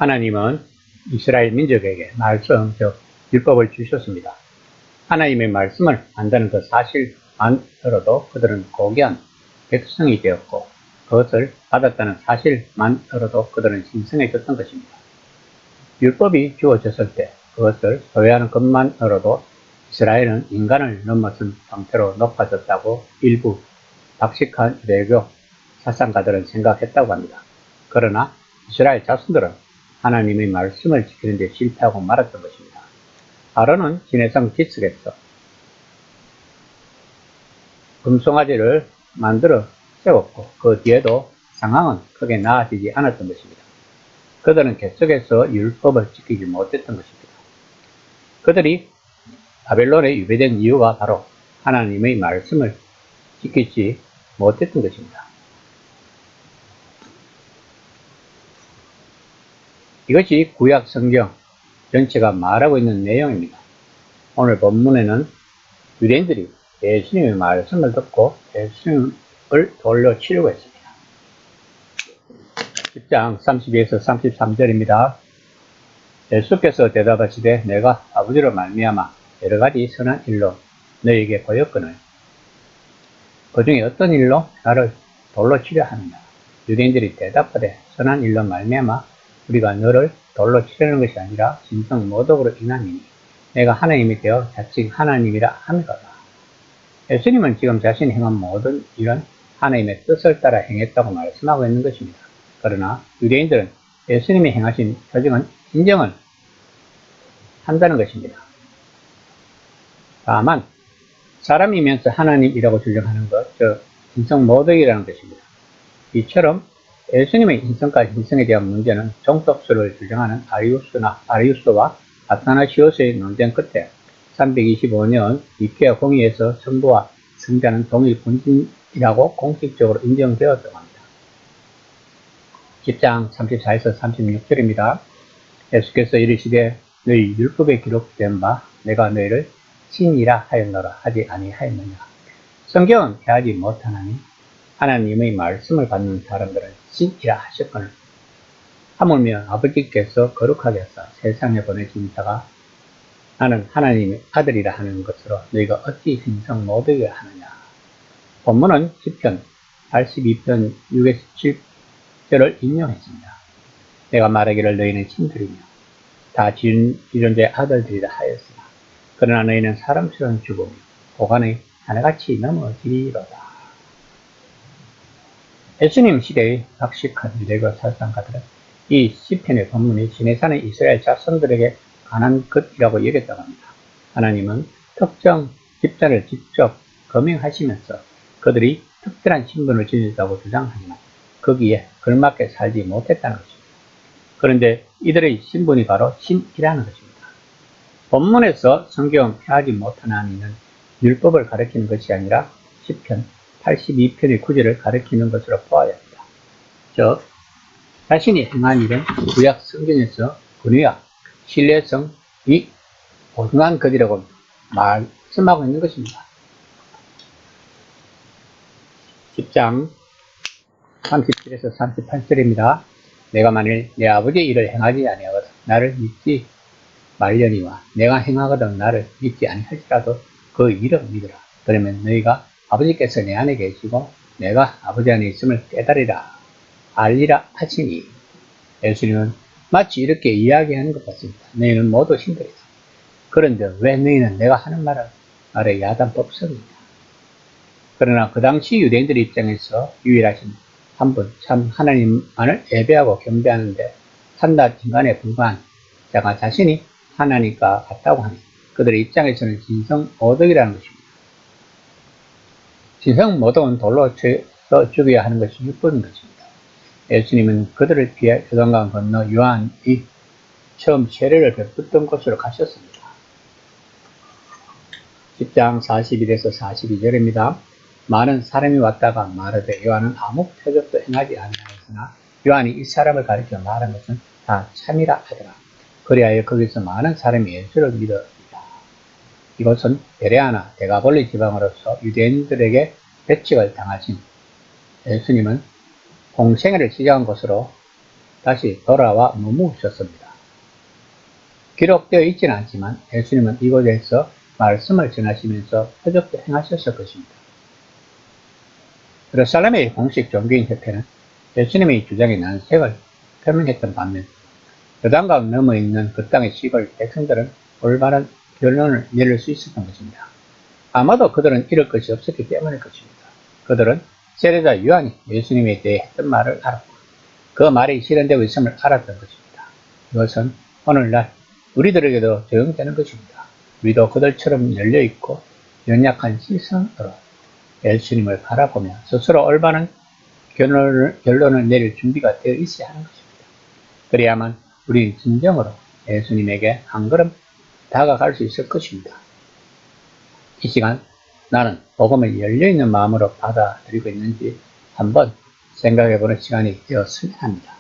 하나님은 이스라엘 민족에게 말씀, 즉 율법을 주셨습니다. 하나님의 말씀을 안다는 그 사실만으로도 그들은 고귀한 백성이 되었고, 그것을 받았다는 사실만으로도 그들은 신성해졌던 것입니다. 율법이 주어졌을 때 그것을 소유하는 것만으로도 이스라엘은 인간을 넘어선 상태로 높아졌다고 일부 박식한 유대교 사상가들은 생각했다고 합니다. 그러나 이스라엘 자손들은 하나님의 말씀을 지키는 데 실패하고 말았던 것입니다. 아론은 진해성 기슭에서 금송아지를 만들어 세웠고, 그 뒤에도 상황은 크게 나아지지 않았던 것입니다. 그들은 계속해서 율법을 지키지 못했던 것입니다. 그들이 바벨론에 유배된 이유가 바로 하나님의 말씀을 지키지 못했던 것입니다. 이것이 구약 성경 전체가 말하고 있는 내용입니다. 오늘 본문에는 유대인들이 예수님의 말씀을 듣고 예수님을 돌려치려고 했습니다. 10장 32에서 33절입니다. 예수께서 대답하시되 내가 아버지로 말미암아 여러가지 선한 일로 너희에게 보였거늘 그 중에 어떤 일로 나를 돌로 치려 하느냐. 유대인들이 대답하되 선한 일로 말미암아 우리가 너를 돌로 치려는 것이 아니라 진성 모독으로 인함이니 내가 하나님이 되어 자칭 하나님이라 함이로다. 예수님은 지금 자신이 행한 모든 일은 하나님의 뜻을 따라 행했다고 말씀하고 있는 것입니다. 그러나 유대인들은 예수님이 행하신 표징은 인정을 한다는 것입니다. 다만 사람이면서 하나님이라고 주장하는 것, 즉 인성 모독이라는 것입니다. 이처럼 예수님의 인성에 대한 문제는 종속수를 주장하는 아리우스와 아타나시오스의 논쟁 끝에 325년 니케아 공의에서 성부와 성자는 동일 본질이라고 공식적으로 인정되었다고 합니다. 10장 34에서 36절입니다. 예수께서 이르시되 너희 율법에 기록된 바 내가 너희를 신이라 하였노라 하지 아니하였느냐. 성경은 피하지 못하나니 하나님의 말씀을 받는 사람들은 신이라 하셨거늘 하물며 아버지께서 거룩하게 하사 세상에 보내신 자가 나는 하나님의 아들이라 하는 것으로 너희가 어찌 신성 모독을 하느냐. 본문은 시편 82편 6에서 7절을 인용했습니다. 내가 말하기를 너희는 신들이며 다 지존자의 아들들이라 하였으나 그러나 너희는 사람처럼 죽으며 고관의 하나같이 넘어지리로다. 예수님 시대의 박식한 유대교 사상가들은 이 시편의 본문이 시내산의 이스라엘 자손들에게 관한 것이라고 여겼다고 합니다. 하나님은 특정 집단을 직접 거명하시면서 그들이 특별한 신분을 지녔다고 주장하지만 거기에 걸맞게 살지 못했다는 것입니다. 그런데 이들의 신분이 바로 신이라는 것입니다. 본문에서 성경은 피하지 못하나니는 율법을 가리키는 것이 아니라 시편 82편의 구절을 가리키는 것으로 보아야 합니다. 즉 자신이 행한 일은 구약 성경에서 권위와 신뢰성이 보증한 것이라고 말씀하고 있는 것입니다. 10장 37에서 38절입니다. 내가 만일 내 아버지의 일을 행하지 아니하거든 나를 믿지 말려니와 내가 행하거든 나를 믿지 아니할지라도 그 일은 믿으라. 그러면 너희가 아버지께서 내 안에 계시고 내가 아버지 안에 있음을 깨달으리라 알리라 하시니. 예수님은 마치 이렇게 이야기하는 것 같습니다. 너희는 모두 신들이다. 그런데 왜 너희는 내가 하는 말에 야단법석이냐. 그러나 그 당시 유대인들의 입장에서 유일하신 한 분, 참 하나님만을 예배하고 경배하는데 산낱 인간에 불과한 자가 자신이 하나님과 같다고 하니 그들의 입장에서는 진성모독이라는 것입니다. 진성모독은 돌로 쳐서 죽여야 하는 것이 율법인 것입니다. 예수님은 그들을 피해 요단강 건너 요한이 처음 세례를 베풀던 곳으로 가셨습니다. 10장 41에서 42절입니다. 많은 사람이 왔다가 말하되 요한은 아무 표적도 행하지 아니하였으나 요한이 이 사람을 가리켜 말한 것은 다 참이라 하더라. 그리하여 거기서 많은 사람이 예수를 믿었습니다. 이곳은 베레아나 데가볼리 지방으로서 유대인들에게 배척을 당하신 예수님은 공생애를 시작한 곳으로 다시 돌아와 머무셨습니다. 기록되어 있지는 않지만 예수님은 이곳에서 말씀을 전하시면서 표적도 행하셨을 것입니다. 예루살렘의 공식 종교인 협회는 예수님의 주장에 난색을 표명했던 반면 요단강 넘어 있는 그 땅의 시골 백성들은 올바른 결론을 내릴 수 있었던 것입니다. 아마도 그들은 잃을 것이 없었기 때문일 것입니다. 그들은 세례자 요한이 예수님에 대해 했던 말을 알았고 그 말이 실현되고 있음을 알았던 것입니다. 이것은 오늘날 우리들에게도 적용되는 것입니다. 우리도 그들처럼 열려있고 연약한 시선으로 예수님을 바라보며 스스로 올바른 결론을 내릴 준비가 되어 있어야 하는 것입니다. 그래야만 우리는 진정으로 예수님에게 한 걸음 다가갈 수 있을 것입니다. 이 시간 나는 복음을 열려있는 마음으로 받아들이고 있는지 한번 생각해보는 시간이 되었으면 합니다.